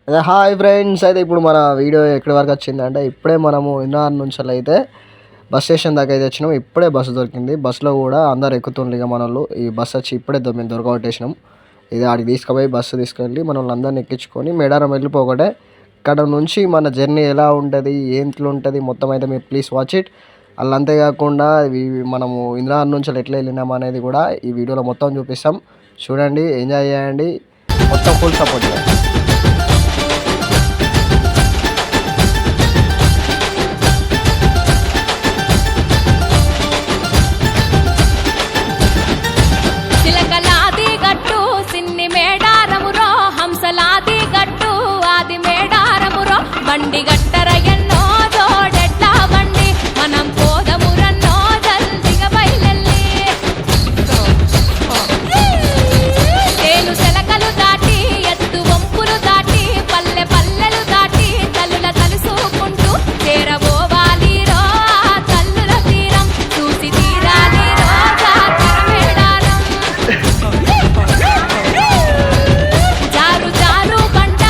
అదే hi friends. అయితే ఇప్పుడు మన వీడియో ఎక్కడి వరకు వచ్చిందంటే ఇప్పుడే మనము ఇన్నార్ నుంచి అయితే బస్ స్టేషన్ దాకా అయితే వచ్చినాం. ఇప్పుడే బస్సు దొరికింది. బస్సులో కూడా అందరు ఎక్కుతుండ్రు. ఇక మనోళ్ళు ఈ బస్సు వచ్చి ఇప్పుడే మేము దొరకబట్టేసినాం. ఇది ఆడికి తీసుకుపోయి బస్సు తీసుకెళ్ళి మనల్ని అందరిని ఎక్కించుకొని మేడారం వెళ్ళిపోకటే. ఇక్కడ నుంచి మన జర్నీ ఎలా ఉంటుంది, ఏంట్లో ఉంటుంది మొత్తం అయితే మీరు ప్లీజ్ వాచ్ ఇట్. అలా అంతేకాకుండా మనము ఇంద్రార్ నుంచి ఎట్లా వెళ్ళినాం అనేది కూడా ఈ వీడియోలో మొత్తం చూపిస్తాం. చూడండి, ఎంజాయ్ చేయండి, మొత్తం ఫుల్ సపోర్ట్ చేయండి. బండి గట్టర ఎన్నో జోడెట్లా బండి మనం పోదమురన్నో జల్దిగా బయలెల్లి తేలు సెలకలు దాటి ఎత్తు వంపులు దాటి పల్లె పల్లెలు దాటి తల్లుల తలుసుకుంటూ చేరబోవాలి రో తల్లుల తీరం చూసి తీరాలి రో జాతర మేడారం జారు జారు బండ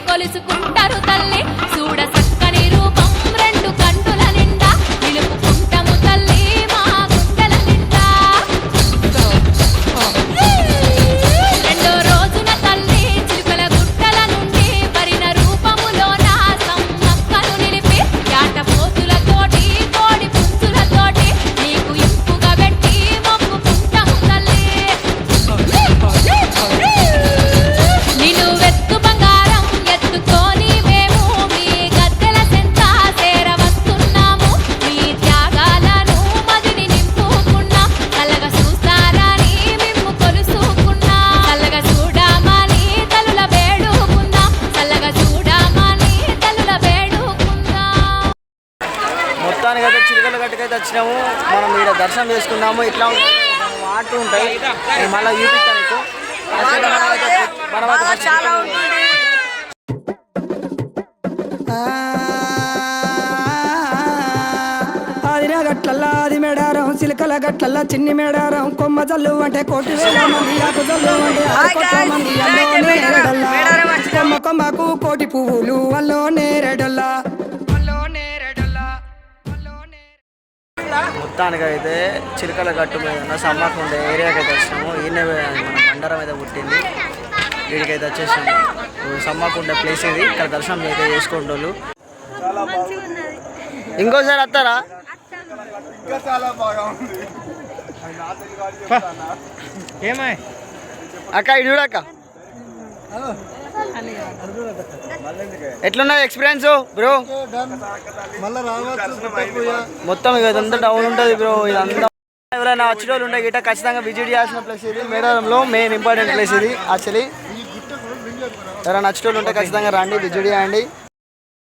కొలుసుకుంటారు తల్లి చూడ సక్కని రూపం రెండు కంటుల నిండా నిలుపుకుంటాము తల్లి మా గుండెల నిండా రెండో రోజున తల్లి చిలుకల గుట్టల నుండి పరిన రూపములోన సమ్మక్కను నిలిపి యాట పోతులతోటి కోడి పుంజులతోటి నీకు ఇంపుగా పెట్టి మొక్కుకుంటాము తల్లి నిన్ను వెత్తు బంగారం ఎత్తుకొని మేము మీ గద్దెల చెంత చేరవస్తున్నాము మీ త్యాగాలను మదిని నింపుకున్నాం చల్లగా చూస్తారని మిమ్ము కొలుసుకున్నాం చల్లగా చూడమని తలుల వేడుకున్నాం చల్లగా చూడమని తలుల వేడుకున్నాం. మొత్తానికి అయితే చిలుకల గట్టుకైతే వచ్చినాము. మనం ఇక్కడ దర్శనం చేసుకున్నాము. ఇట్లా ఆటలు ఉంటాయి, మళ్ళీ చూపిస్తాను మీకు. చాలా ఆదిన గట్లల్లా ఆది మేడారం చిలకల గట్ల చిన్ని మేడారం కొమ్మ జల్లు అంటే కోటి వేల మంది ఆకు జల్లు అంటే కోట్ల మంది కొమ్మ కొమ్మకు కోటి పువ్వులు అల్లో నేరేడల్లా మొత్తానికి అయితే చిలకల గట్టు మీద ఉన్న సమ్మకు ఉండే ఏరియాకి అయితే వచ్చినాము. ఈయన మన బండారం అయితే పుట్టింది. వీడికైతే వచ్చేసాము. సమ్మకు ఉండే ప్లేస్ ఇది. ఇక్కడ దర్శనం అయితే చేసుకుంటోళ్ళు. ఇంకోసారి వస్తారా? ఏమై అక్క ఇది చూడక్క ఎట్లున్నది ఎక్స్పీరియన్స్ బ్రో? మొత్తం ఇదంతా డౌన్ ఉంటుంది బ్రో. ఇదంతా ఎవరైనా వచ్చిన వాళ్ళు ఉంటే గిట్ట ఖచ్చితంగా విజిట్ చేయాల్సిన ప్లేస్ ఇది. మేడారంలో మెయిన్ ఇంపార్టెంట్ ప్లేస్ ఇది. యాక్చువల్లీ ఎవరైనా వచ్చిన వాళ్ళు ఉంటే ఖచ్చితంగా రండి, విజిట్ చేయండి.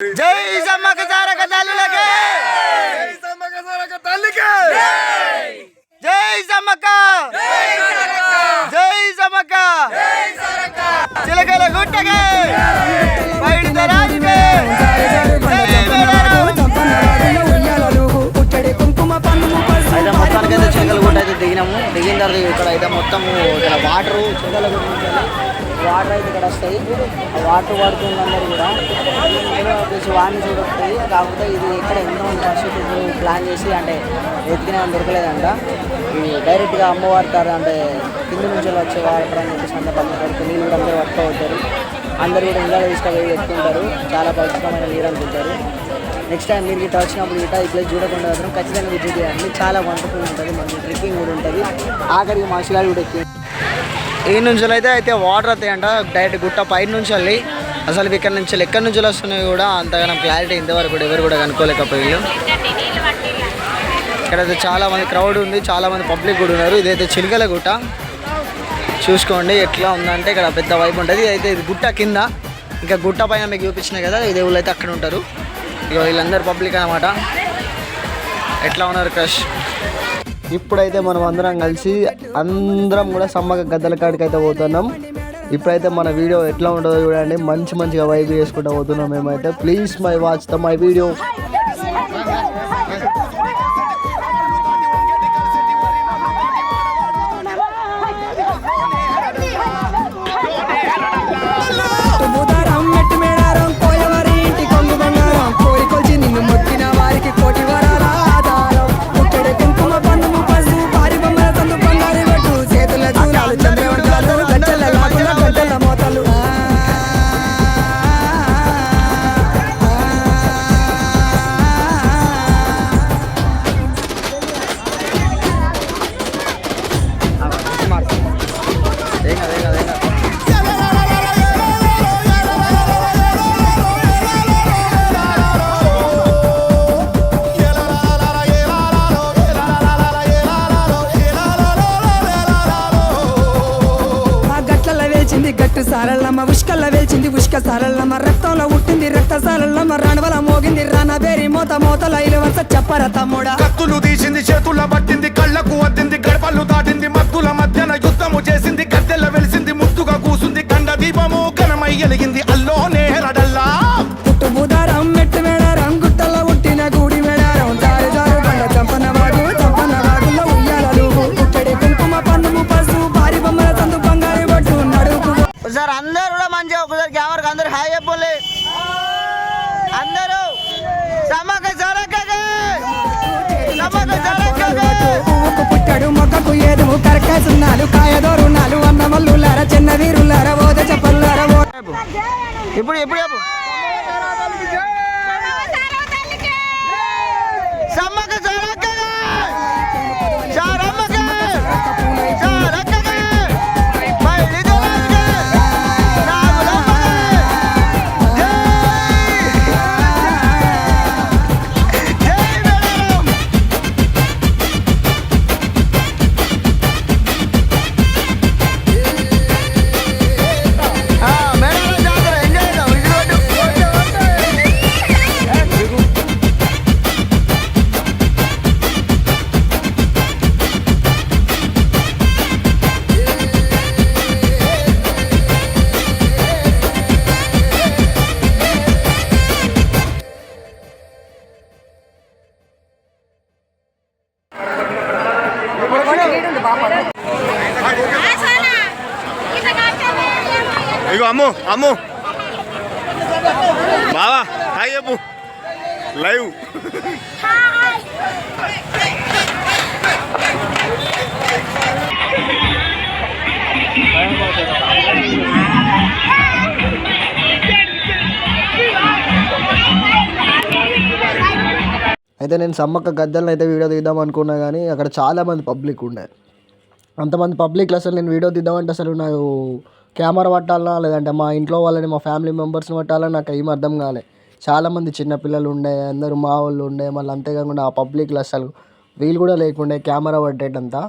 జై సమ్మక్క సారక్క తల్లులకి, జై సమ్మక్క, జై సమ్మక్క, చిలకల గుట్టకి బయట రాజుకి. అయితే మొత్తానికైతే చిలకల గుట్ట అయితే దిగినాము. దిగిన తర్వాత ఇక్కడ అయితే మొత్తము ఇక్కడ వాటరు చిలకల గుట్ట నుంచి వాటర్ అయితే ఇక్కడ వస్తాయి. ఆ వాటర్ పడుతుంది అందరూ కూడా ప్లస్ వాడిని చూడొస్తాయి. కాకపోతే ఇది ఇక్కడ ఎన్నో పరిస్థితి ప్లాన్ చేసి అంటే ఎత్తికినా దొరకలేదంట. ఇది డైరెక్ట్గా అమ్మవారి తారు అంటే కింద నుంచి వచ్చే వాటర్ అని చెప్పేసి అందరూ పడుతుంది. నీళ్ళు కూడా అందరూ పట్టుకోవచ్చారు. అందరూ కూడా ఇళ్ళలో తీసుకొని ఎత్తుకుంటారు. చాలా పరిశుభ్రమైన నీరు అనుకుంటారు. నెక్స్ట్ టైం మీరు ఇట్లా వచ్చినప్పుడు ఇట్లా ఈ ప్లేస్ చూడకుండా మాత్రం ఖచ్చితంగా విజిట్ చేయండి. చాలా వండర్ఫుల్ ఉంటుంది. మంచి ట్రెక్కింగ్ కూడా ఉంటుంది. ఆఖరికి మార్షల్ కూడా ఎక్కి ఈ నుంచి అయితే వాటర్ వస్తాయంట డైరెక్ట్ గుట్ట పైన నుంచి వెళ్ళి. అసలు ఇక్కడ నుంచి ఎక్కడి నుంచి వస్తున్నాయి కూడా అంతగానో క్లారిటీ ఇంతవరకు కూడా ఎవరు కూడా కనుక్కోలేకపోయారు. ఇక్కడైతే చాలా మంది క్రౌడ్ ఉంది, చాలా మంది పబ్లిక్ కూడా ఉన్నారు. ఇదైతే చిలకల గుట్ట చూసుకోండి ఎట్లా ఉందంటే ఇక్కడ పెద్ద వైపు ఉంటుంది. అయితే ఇది గుట్ట కింద, ఇంకా గుట్ట పైన మీకు చూపించినాయి కదా ఈ దేవుళ్ళు అయితే అక్కడ ఉంటారు. ఇక వీళ్ళందరూ పబ్లిక్ అన్నమాట. ఎట్లా ఉన్నారు క్రష్? ఇప్పుడైతే మనం అందరం కలిసి అందరం కూడా సమ్మక్క గద్దెల కాడికి అయితే పోతున్నాం. ఇప్పుడైతే మన వీడియో ఎట్లా ఉంటుందో చూడండి. మంచిగా వైబ్ చేసుకుంటూ పోతున్నాం మేమైతే. Please watch my video. గట్టు సారల్లమ్మ ఉష్కల్ల వేల్చింది ఉష్క సారల్లమ్మ రక్తంలో ఉట్టింది రక్త సారల్లమ్మ రణవల మోగింది రానబేరి మోతల ఇలవంత చెప్పర తమ్ముడా. కత్తులు తీసింది చేతుల పట్టింది కళ్ళకు వద్దింది గడపలు దాటింది మత్తుల మధ్యన యుద్ధము చేసింది గద్దెల వెలిసింది ముద్దుగా కూసుంది గండ దీపము ఘనమై ఎలిగింది అల్లో నేరడల్లా. పుట్టు బుధారం మెట్టు మేడారం గుట్టల్లో ఉట్టిన గూడి మేడారం జారు బండ చంపన వాగుల్లో ఉయ్యాలలు పుట్టడి కుంకుమ పండుము పసు భారీ బొమ్మల సందు బంగారు బట్టు నడుపు. సార్ అందరూ కూడా మంచిగా ఒకసారి కెమెరాకి అందరూ హాయ్ చెప్పండి. అందరూ సమ్మక్క సారక్కకి, సమ్మక్క సారక్కకి. పువ్వుకు పుట్టాడు మొక్కకు ఏదుము కరకాసున్నాలు కాయదోరున్నాలు అన్నమల్లులారా చిన్న వీరులారా ఓద చెప్పల్లారా. ఇప్పుడు చెప్పు సమ్మక్క సారక్కకి, సారమ్మకి, సారక్కకి, బయలుదేరాలికి, రాములమ్మకి. జై మేడారం. మేడారం జాతర ఎంజాయ్ చేద్దాం. ఇగో అమ్ము అమ్ము బావా హాయ్ చెప్పు లైవ్ అయితే నేను సమ్మక్క గద్దెలను అయితే వీడియో తీద్దాం అనుకున్నా కానీ అక్కడ చాలామంది పబ్లిక్ ఉండే. అంతమంది పబ్లిక్లో అసలు నేను వీడియో తీద్దామంటే అసలు నాకు కెమెరా పట్టాలనా లేదంటే మా ఇంట్లో వాళ్ళని మా ఫ్యామిలీ మెంబర్స్ని పట్టాలని నాకు ఏం అర్థం కాలే. చాలామంది చిన్నపిల్లలు ఉండే, అందరూ మా వాళ్ళు ఉండే, మళ్ళీ అంతేకాకుండా ఆ పబ్లిక్లో అసలు వీలు కూడా లేకుండే కెమెరా పట్టేటంతా.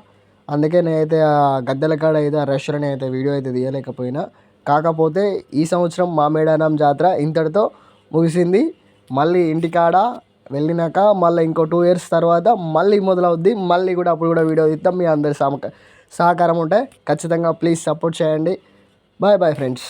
అందుకే నేనైతే ఆ గద్దెల కాడ అయితే ఆ రెస్టారెంట్ అయితే వీడియో అయితే తీయలేకపోయినా. కాకపోతే ఈ సంవత్సరం మా మేడారం జాతర ఇంతటితో ముగిసింది. మళ్ళీ ఇంటికాడ వెళ్ళినాక మళ్ళీ ఇంకో 2 years తర్వాత మళ్ళీ మొదలవుద్ది. మళ్ళీ కూడా అప్పుడు కూడా వీడియో తీద్దాం. మీ అందరి సహకారం ఉంటే ఖచ్చితంగా ప్లీజ్ సపోర్ట్ చేయండి. Bye bye friends.